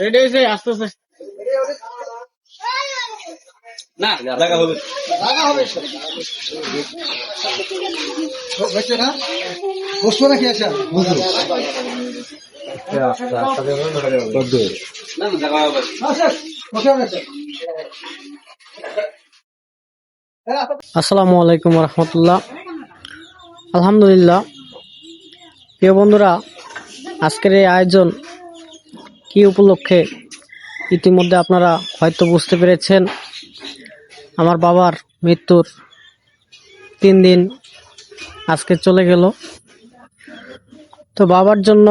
Ready হয়েছে আস্তে আস্তে না লাগা হবে না বসবো নাকি আচ্ছা আসসালামু আলাইকুম রহমতুল্লাহ। আলহামদুলিল্লাহ। প্রিয় বন্ধুরা, আজকের এই আয়োজন কি উপলক্ষে ইতিমধ্যে আপনারা হয়তো বুঝতে পেরেছেন। আমার বাবার মৃত্যুর 3 দিন আজকে চলে গেল। তো বাবার জন্য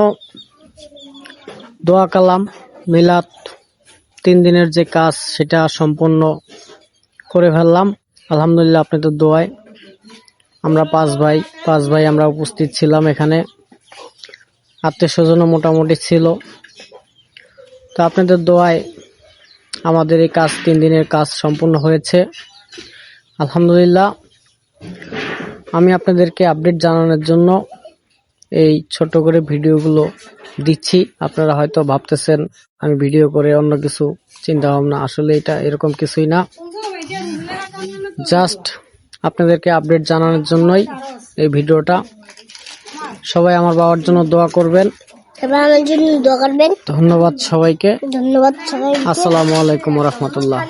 দোয়া কালাম মিলাদ 3 দিনের যে কাজ সেটা সম্পন্ন করে ফেললাম আলহামদুলিল্লাহ। আপনাদের দোয়ায় আমরা 5 ভাই আমরা উপস্থিত ছিলাম এখানে। আত্মীয় স্বজনও মোটামুটি ছিল। তো আপনাদের দোয়ায় আমাদের এই কাজ 3 দিনের কাজ সম্পূর্ণ হয়েছে আলহামদুলিল্লাহ। আমি আপনাদেরকে আপডেট জানানোর জন্য এই ছোট করে ভিডিওগুলো দিচ্ছি। আপনারা হয়তো ভাবতেছেন আমি ভিডিও করে অন্য কিছু চিন্তা ভাবনা, আসলে এটা এরকম কিছুই না। জাস্ট আপনাদেরকে আপডেট জানানোর জন্যই এই ভিডিওটা। সবাই আমার বাবার জন্য দোয়া করবেন। ধন্যবাদ সবাইকে। আসসালামু আলাইকুম ওয়া রাহমাতুল্লাহ।